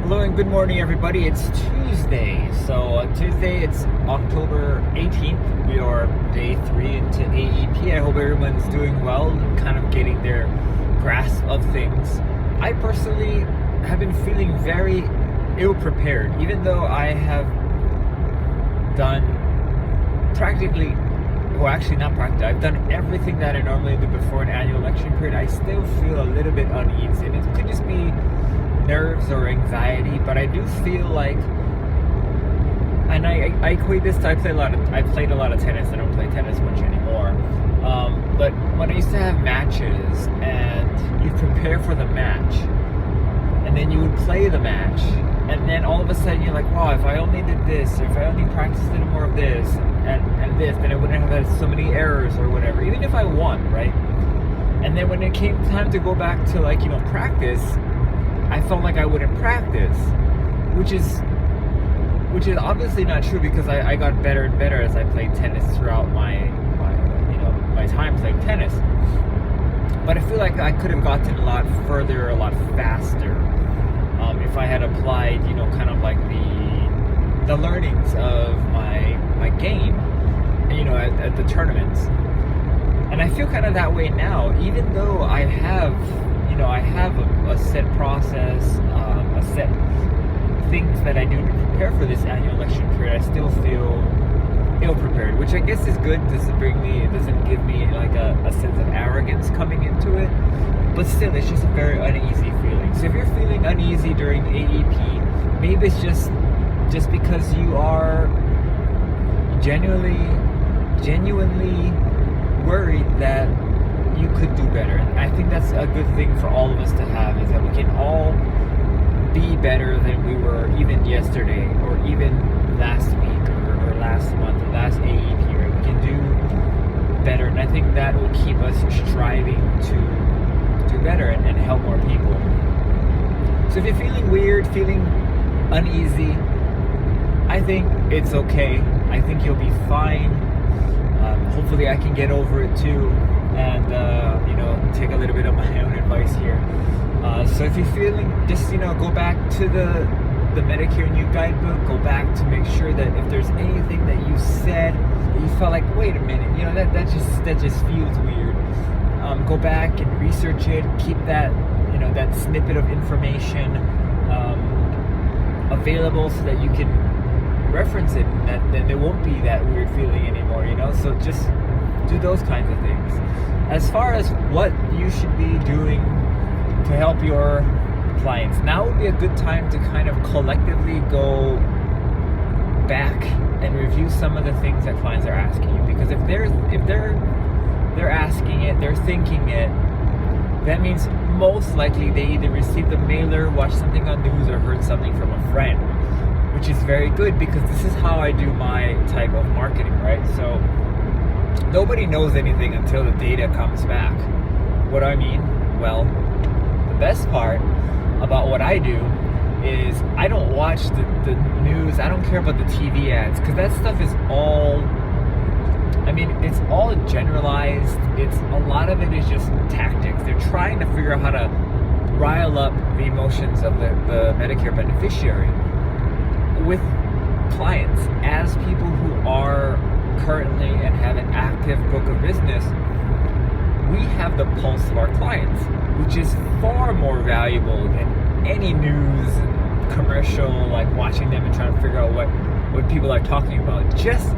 Hello and good morning, everybody. It's Tuesday. So Tuesday, it's October 18th. We are day 3 into AEP. I hope everyone's doing well and kind of getting their grasp of things. I personally have been feeling very ill-prepared, even though I have done practically, well, actually not practically, I've done everything that I normally do before an annual election period. I still feel a little bit uneasy, and it could just be nerves or anxiety, but I do feel like, and I equate this to, I played a lot of tennis. I don't play tennis much anymore, but when I used to have matches and you prepare for the match and then you would play the match, and then all of a sudden you're like, wow, if I only did this, or if I only practiced a little more of this and this, then I wouldn't have had so many errors or whatever, even if I won, right? And then when it came time to go back to practice, I felt like I wouldn't practice, which is obviously not true, because I got better and better as I played tennis throughout my time playing tennis. But I feel like I could have gotten a lot further, a lot faster, if I had applied, kind of like the learnings of my game, at the tournaments. And I feel kind of that way now, even though I have a set process, a set things that I do to prepare for this annual election period. I still feel ill-prepared, which I guess is good. It doesn't give me like a sense of arrogance coming into it, but still, it's just a very uneasy feeling. So if you're feeling uneasy during AEP, maybe it's just because you are genuinely worried that you could do better. And I think that's a good thing for all of us to have, is that we can all be better than we were even yesterday, or even last week, or last month, or last AEP period. We can do better, and I think that will keep us striving to do better and help more people. So if you're feeling weird, feeling uneasy, I think it's okay. I think you'll be fine. Hopefully I can get over it too, and take a little bit of my own advice here. So if you're feeling, just go back to the Medicare New Guidebook. Go back to make sure that if there's anything that you said that you felt like, wait a minute, that just feels weird. Go back and research it. Keep that that snippet of information available, so that you can reference it, and then there won't be that weird feeling anymore. So just do those kinds of things. As far as what you should be doing to help your clients, now would be a good time to kind of collectively go back and review some of the things that clients are asking you. Because if they're asking it, they're thinking it, that means most likely they either received a mailer, watched something on news, or heard something from a friend, which is very good, because this is how I do my type of marketing, right? So nobody knows anything until the data comes back. What do I mean? Well, the best part about what I do is I don't watch the news. I don't care about the TV ads, because that stuff is all, it's all generalized. A lot of it is just tactics. They're trying to figure out how to rile up the emotions of the Medicare beneficiary with clients. As people who are currently and have an active book of business, we have the pulse of our clients, which is far more valuable than any news commercial, like watching them and trying to figure out what people are talking about. Just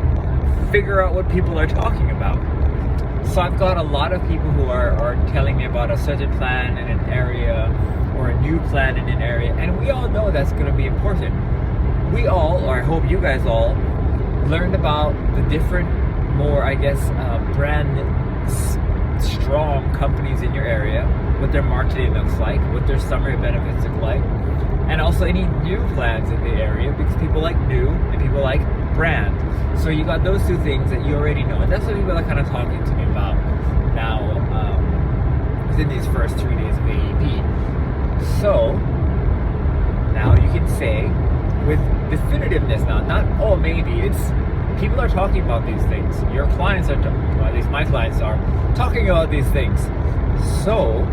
figure out what people are talking about. So I've got a lot of people who are telling me about a certain plan in an area, or a new plan in an area, and we all know that's going to be important. We all, or I hope you guys all, learned about the different, more, brand strong companies in your area, what their marketing looks like, what their summary benefits look like, and also any new plans in the area, because people like new and people like brand. So you got those two things that you already know, and that's what people are kind of talking to me about now, within these first 3 days of AEP. So now you can say with definitiveness now, not, oh, maybe, it's people are talking about these things. Your clients are, well, at least my clients are, talking about these things. So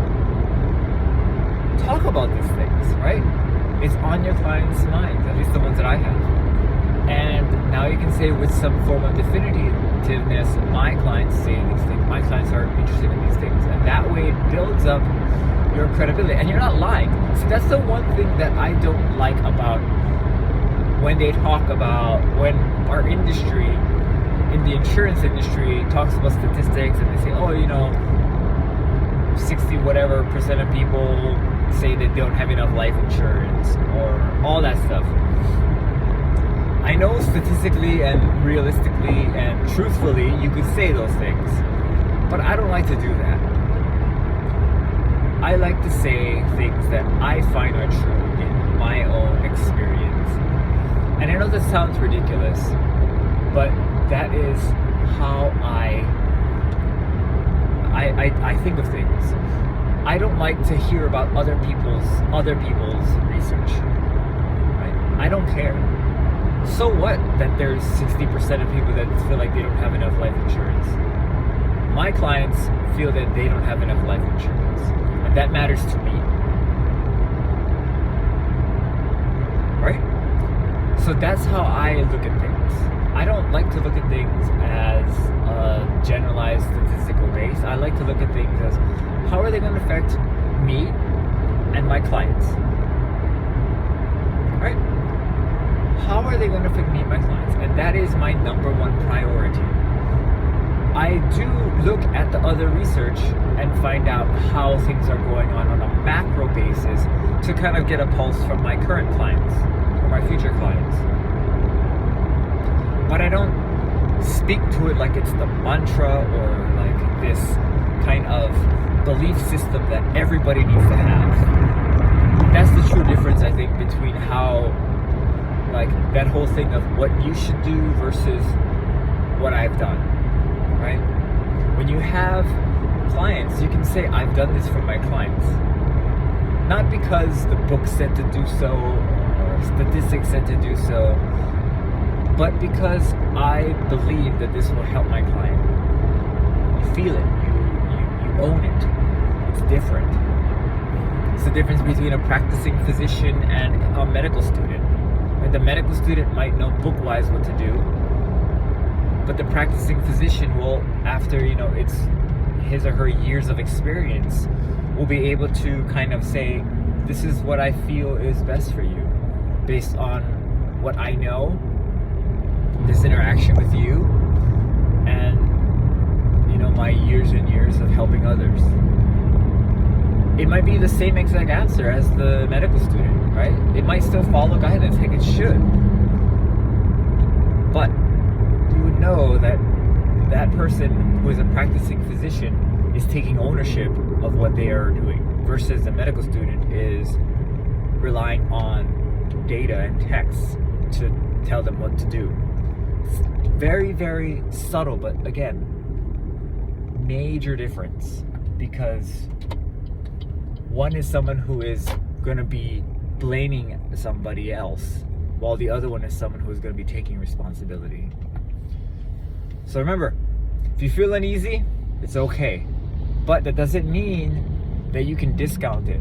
talk about these things, right? It's on your clients' minds, at least the ones that I have. And now you can say with some form of definitiveness, my clients say these things, my clients are interested in these things. And that way it builds up your credibility. And you're not lying. See, that's the one thing that I don't like about when they talk about, when our industry, in the insurance industry, talks about statistics and they say, oh, 60 whatever percent of people say they don't have enough life insurance or all that stuff. I know statistically and realistically and truthfully you could say those things, but I don't like to do that. I like to say things that I find are true in my own experience. And I know this sounds ridiculous, but that is how I think of things. I don't like to hear about other people's research. Right? I don't care. So what that there's 60% of people that feel like they don't have enough life insurance? My clients feel that they don't have enough life insurance, and that matters to me. Right? So that's how I look at things. I don't like to look at things as a generalized statistical base. I like to look at things as how are they going to affect me and my clients? Right? How are they going to affect me and my clients? And that is my number one priority. I do look at the other research and find out how things are going on a macro basis to kind of get a pulse from my current clients or my future clients. But I don't speak to it like it's the mantra or like this kind of belief system that everybody needs to have. That's the true difference, I think, between how, like, that whole thing of what you should do versus what I've done, right? When you have clients, you can say, I've done this for my clients. Not because the book said to do so or statistics said to do so, but because I believe that this will help my client. You feel it, you own it. It's different. It's the difference between a practicing physician and a medical student. The medical student might know book-wise what to do, but the practicing physician will, after it's his or her years of experience, will be able to kind of say, this is what I feel is best for you, based on what I know, this interaction with you, and my years and years of helping others. It might be the same exact answer as the medical student, right? It might still follow guidance like it should. But you would know that that person who is a practicing physician is taking ownership of what they are doing versus the medical student is relying on data and texts to tell them what to do. It's very, very subtle, but again, major difference, because one is someone who is going to be blaming somebody else, while the other one is someone who is going to be taking responsibility. So remember, if you feel uneasy, it's okay. But that doesn't mean that you can discount it.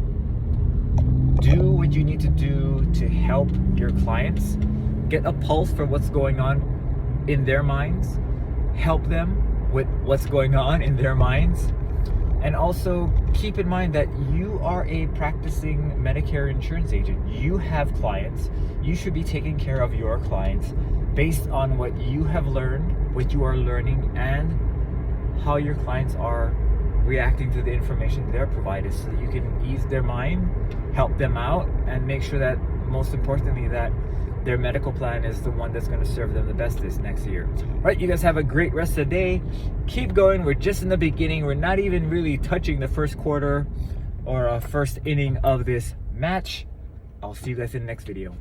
Do what you need to do to help your clients. Get a pulse for what's going on in their minds. Help them with what's going on in their minds. And also keep in mind that you are a practicing Medicare insurance agent. You have clients. You should be taking care of your clients based on what you have learned, what you are learning, and how your clients are reacting to the information they're provided, so that you can ease their mind, help them out, and make sure that, most importantly, that their medical plan is the one that's going to serve them the best this next year. All right, you guys have a great rest of the day. Keep going. We're just in the beginning. We're not even really touching the first quarter or first inning of this match. I'll see you guys in the next video.